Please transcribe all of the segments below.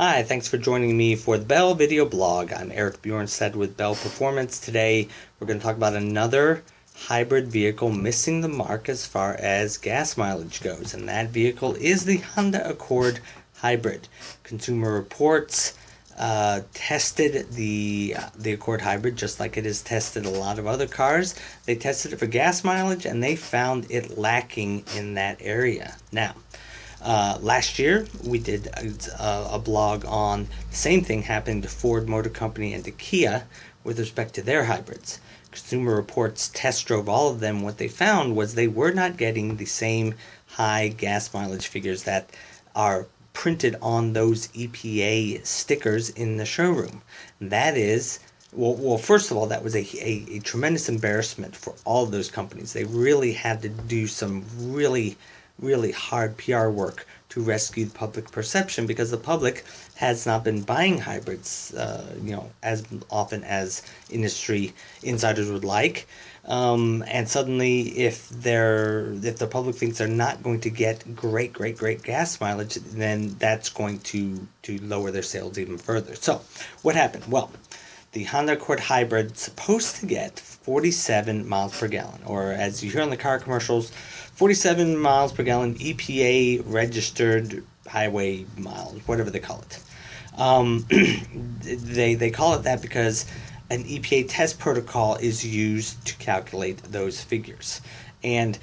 Hi, thanks for joining me for the Bell Video Blog. I'm Eric Bjornstad with Bell Performance. Today we're going to talk about another hybrid vehicle missing the mark as far as gas mileage goes, and that vehicle is the Honda Accord Hybrid. Consumer Reports tested the Accord Hybrid just like it has tested a lot of other cars. They tested it for gas mileage and they found it lacking in that area. Now, last year, we did a blog on the same thing happening to Ford Motor Company and to Kia with respect to their hybrids. Consumer Reports test drove all of them. What they found was they were not getting the same high gas mileage figures that are printed on those EPA stickers in the showroom. That is, well, first of all, that was a tremendous embarrassment for all of those companies. They really had to do some really hard PR work to rescue the public perception, because the public has not been buying hybrids, as often as industry insiders would like. And suddenly, if the public thinks they're not going to get great gas mileage, then that's going to lower their sales even further. So, what happened? Well, the Honda Accord Hybrid is supposed to get 47 miles per gallon, or as you hear on the car commercials, 47 miles per gallon EPA registered highway miles, whatever they call it. They call it that because an EPA test protocol is used to calculate those figures. And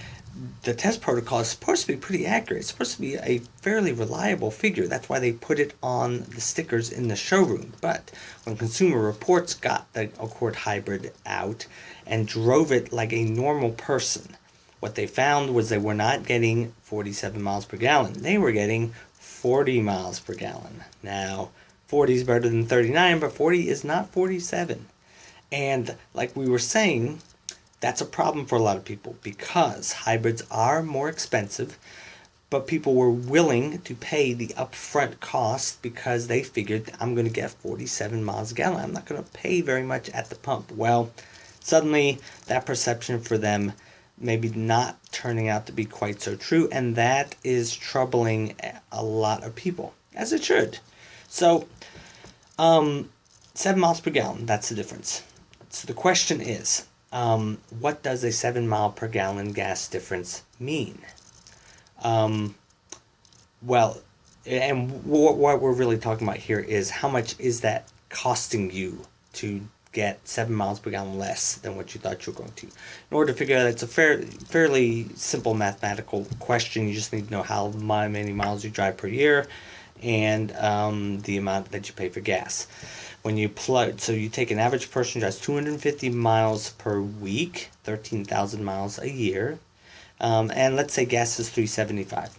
the test protocol is supposed to be pretty accurate. It's supposed to be a fairly reliable figure. That's why they put it on the stickers in the showroom. But when Consumer Reports got the Accord Hybrid out and drove it like a normal person, what they found was they were not getting 47 miles per gallon. They were getting 40 miles per gallon. Now, 40 is better than 39, but 40 is not 47. And like we were saying, that's a problem for a lot of people because hybrids are more expensive, but people were willing to pay the upfront cost because they figured, I'm going to get 47 miles a gallon. I'm not going to pay very much at the pump. Well, suddenly that perception for them maybe not turning out to be quite so true, and that is troubling a lot of people, as it should. So, 7 miles per gallon, that's the difference. So the question is, what does a 7 mile per gallon gas difference mean? Well, and what we're really talking about here is how much is that costing you to get 7 miles per gallon less than what you thought you were going to. In order to figure out, it's a fairly simple mathematical question. You just need to know how many miles you drive per year and the amount that you pay for gas. When you so you take an average person who drives 250 miles per week, 13,000 miles a year, and let's say gas is $3.75.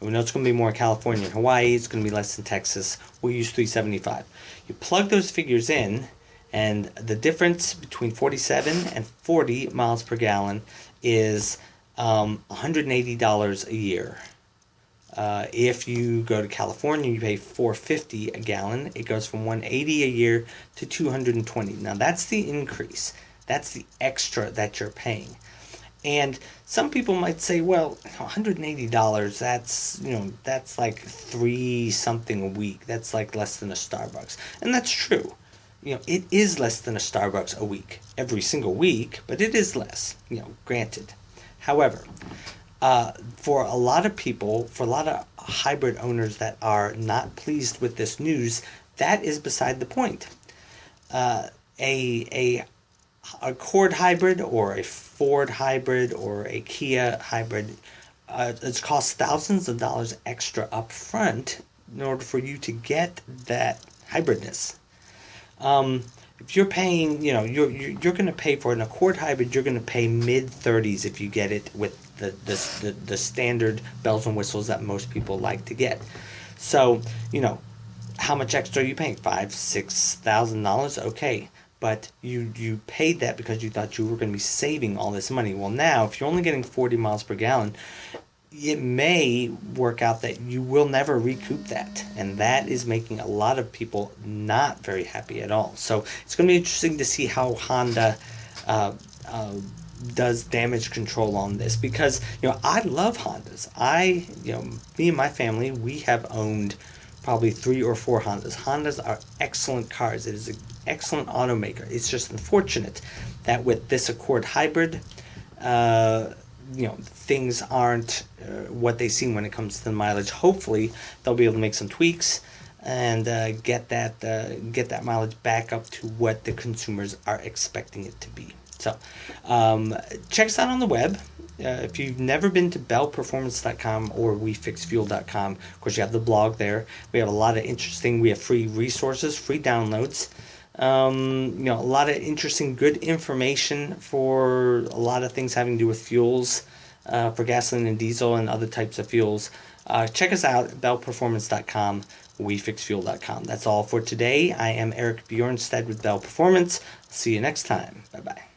We know it's going to be more in California and Hawaii. It's going to be less in Texas. We'll use $3.75. You plug those figures in, and the difference between 47 and 40 miles per gallon is $180 a year. If you go to California, you pay $4.50 a gallon. It goes from $180 a year to $220. Now that's the increase. That's the extra that you're paying. And some people might say, well, $180, that's like $3 something a week. That's like less than a Starbucks. And that's true. It is less than a Starbucks a week, every single week, but it is less, granted. However, for a lot of people, for a lot of hybrid owners that are not pleased with this news, that is beside the point. A Accord Hybrid or a Ford Hybrid or a Kia Hybrid, it costs thousands of dollars extra up front in order for you to get that hybridness. If you're paying, you're going to pay for an Accord Hybrid, you're going to pay mid-30s if you get it with the standard bells and whistles that most people like to get. So, how much extra are you paying? $5,000-$6,000? Okay. But you paid that because you thought you were going to be saving all this money. Well, now, if you're only getting 40 miles per gallon, it may work out that you will never recoup that. And that is making a lot of people not very happy at all. So it's going to be interesting to see how Honda does damage control on this, because I love Hondas. Me and my family, we have owned probably 3 or 4 Hondas. Hondas are excellent cars. It is an excellent automaker. It's just unfortunate that with this Accord hybrid, things aren't what they seem when it comes to the mileage. Hopefully, they'll be able to make some tweaks and get that mileage back up to what the consumers are expecting it to be. So, check us out on the web. If you've never been to bellperformance.com or wefixfuel.com, of course you have the blog there. We have a lot of we have free resources, free downloads. A lot of interesting, good information for a lot of things having to do with fuels, for gasoline and diesel and other types of fuels. Check us out at bellperformance.com, wefixfuel.com. That's all for today. I am Eric Bjornstad with Bell Performance. See you next time. Bye-bye.